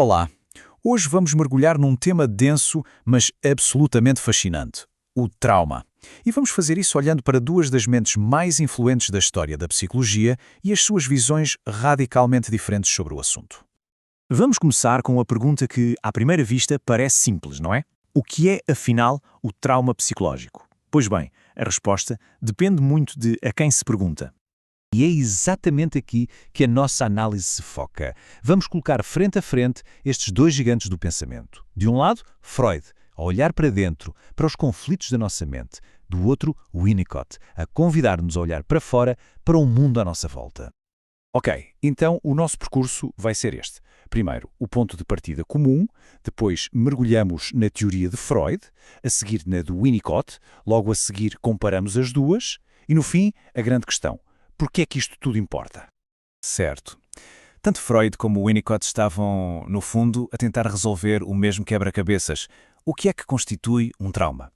Olá! Hoje vamos mergulhar num tema denso, mas absolutamente fascinante: o trauma. E vamos fazer isso olhando para duas das mentes mais influentes da história da psicologia e as suas visões radicalmente diferentes sobre o assunto. Vamos começar com uma pergunta que, à primeira vista, parece simples, não é? O que é, afinal, o trauma psicológico? Pois bem, a resposta depende muito de a quem se pergunta. E é exatamente aqui que a nossa análise se foca. Vamos colocar frente a frente estes dois gigantes do pensamento. De um lado, Freud, a olhar para dentro, para os conflitos da nossa mente. Do outro, Winnicott, a convidar-nos a olhar para fora, para o mundo à nossa volta. Ok, então o nosso percurso vai ser este. Primeiro, o ponto de partida comum, depois mergulhamos na teoria de Freud, a seguir na de Winnicott, logo a seguir comparamos as duas e, no fim, a grande questão: por que é que isto tudo importa? Certo. Tanto Freud como Winnicott estavam, no fundo, a tentar resolver o mesmo quebra-cabeças. O que é que constitui um trauma?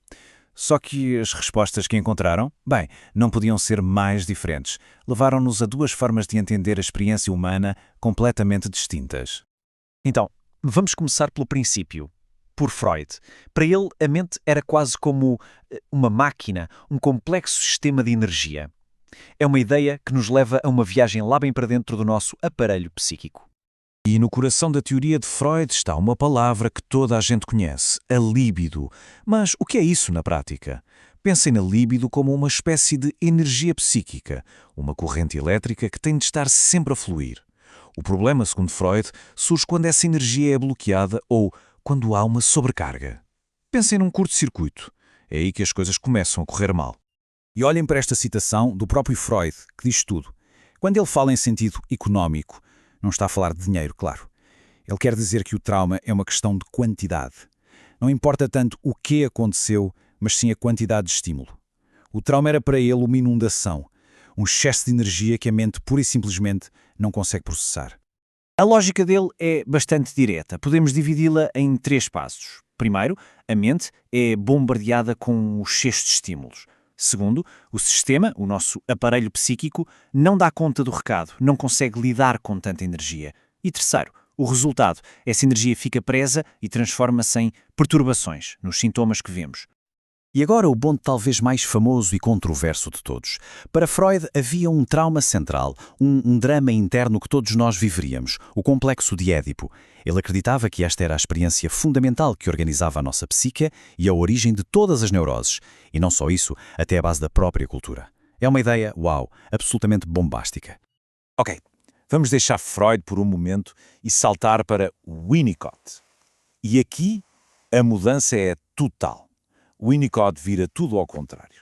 Só que as respostas que encontraram, bem, não podiam ser mais diferentes. Levaram-nos a duas formas de entender a experiência humana completamente distintas. Então, vamos começar pelo princípio. Por Freud. Para ele, a mente era quase como uma máquina, um complexo sistema de energia. É uma ideia que nos leva a uma viagem lá bem para dentro do nosso aparelho psíquico. E no coração da teoria de Freud está uma palavra que toda a gente conhece, a líbido. Mas o que é isso na prática? Pensem na líbido como uma espécie de energia psíquica, uma corrente elétrica que tem de estar sempre a fluir. O problema, segundo Freud, surge quando essa energia é bloqueada ou quando há uma sobrecarga. Pensem num curto-circuito. É aí que as coisas começam a correr mal. E olhem para esta citação do próprio Freud, que diz tudo. Quando ele fala em sentido económico, não está a falar de dinheiro, claro. Ele quer dizer que o trauma é uma questão de quantidade. Não importa tanto o que aconteceu, mas sim a quantidade de estímulo. O trauma era para ele uma inundação, um excesso de energia que a mente pura e simplesmente não consegue processar. A lógica dele é bastante direta. Podemos dividi-la em 3 passos. Primeiro, a mente é bombardeada com um excesso de estímulos. Segundo, o sistema, o nosso aparelho psíquico, não dá conta do recado, não consegue lidar com tanta energia. E terceiro, o resultado, essa energia fica presa e transforma-se em perturbações, nos sintomas que vemos. E agora o ponto talvez mais famoso e controverso de todos. Para Freud havia um trauma central, um drama interno que todos nós viveríamos, o complexo de Édipo. Ele acreditava que esta era a experiência fundamental que organizava a nossa psique e a origem de todas as neuroses. E não só isso, até a base da própria cultura. É uma ideia, uau, absolutamente bombástica. Ok, vamos deixar Freud por um momento e saltar para Winnicott. E aqui a mudança é total. Winnicott vira tudo ao contrário.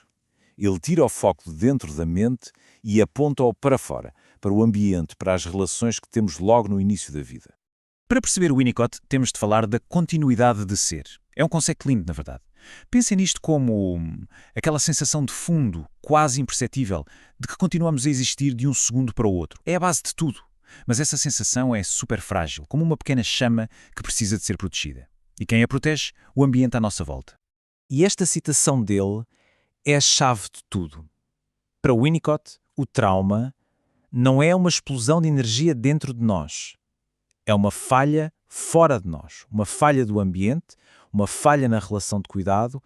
Ele tira o foco de dentro da mente e aponta-o para fora, para o ambiente, para as relações que temos logo no início da vida. Para perceber o Winnicott, temos de falar da continuidade de ser. É um conceito lindo, na verdade. Pensem nisto como aquela sensação de fundo, quase imperceptível, de que continuamos a existir de um segundo para o outro. É a base de tudo. Mas essa sensação é super frágil, como uma pequena chama que precisa de ser protegida. E quem a protege? O ambiente à nossa volta. E esta citação dele é a chave de tudo. Para Winnicott, o trauma não é uma explosão de energia dentro de nós. É uma falha fora de nós, uma falha do ambiente, uma falha na relação de cuidado.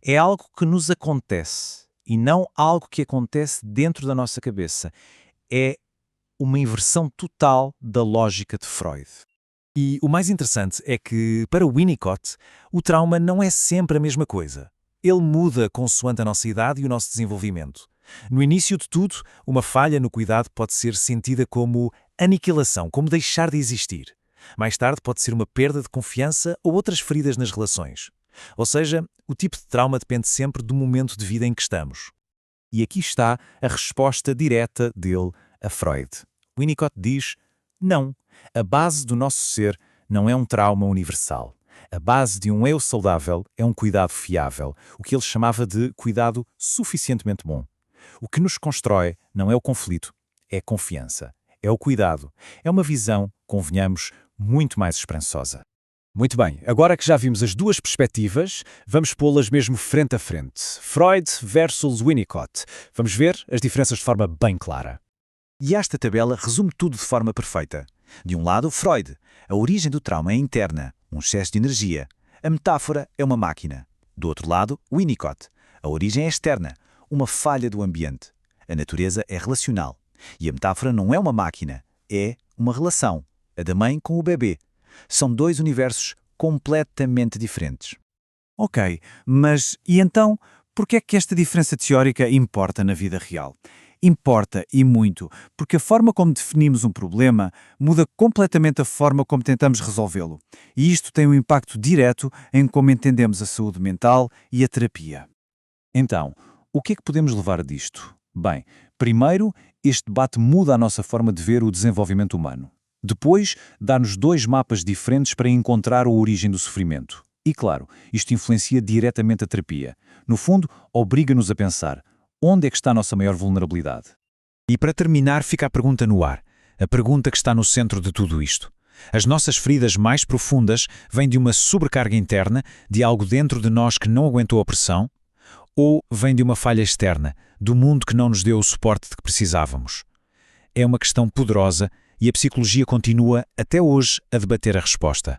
É algo que nos acontece e não algo que acontece dentro da nossa cabeça. É uma inversão total da lógica de Freud. E o mais interessante é que, para Winnicott, o trauma não é sempre a mesma coisa. Ele muda consoante a nossa idade e o nosso desenvolvimento. No início de tudo, uma falha no cuidado pode ser sentida como aniquilação, como deixar de existir. Mais tarde pode ser uma perda de confiança ou outras feridas nas relações. Ou seja, o tipo de trauma depende sempre do momento de vida em que estamos. E aqui está a resposta direta dele a Freud. Winnicott diz: não. A base do nosso ser não é um trauma universal. A base de um eu saudável é um cuidado fiável, o que ele chamava de cuidado suficientemente bom. O que nos constrói não é o conflito, é a confiança, é o cuidado, é uma visão, convenhamos, muito mais esperançosa. Muito bem, agora que já vimos as duas perspectivas, vamos pô-las mesmo frente a frente. Freud versus Winnicott. Vamos ver as diferenças de forma bem clara. E esta tabela resume tudo de forma perfeita. De um lado, Freud. A origem do trauma é interna, um excesso de energia. A metáfora é uma máquina. Do outro lado, Winnicott. A origem é externa, uma falha do ambiente. A natureza é relacional. E a metáfora não é uma máquina, é uma relação. A da mãe com o bebê. São dois universos completamente diferentes. Ok, mas e então, por que é que esta diferença teórica importa na vida real? Importa, e muito, porque a forma como definimos um problema muda completamente a forma como tentamos resolvê-lo. E isto tem um impacto direto em como entendemos a saúde mental e a terapia. Então, o que é que podemos levar disto? Bem, primeiro, este debate muda a nossa forma de ver o desenvolvimento humano. Depois, dá-nos dois mapas diferentes para encontrar a origem do sofrimento. E claro, isto influencia diretamente a terapia. No fundo, obriga-nos a pensar: onde é que está a nossa maior vulnerabilidade? E para terminar, fica a pergunta no ar. A pergunta que está no centro de tudo isto. As nossas feridas mais profundas vêm de uma sobrecarga interna, de algo dentro de nós que não aguentou a pressão? Ou vêm de uma falha externa, do mundo que não nos deu o suporte de que precisávamos? É uma questão poderosa e a psicologia continua, até hoje, a debater a resposta.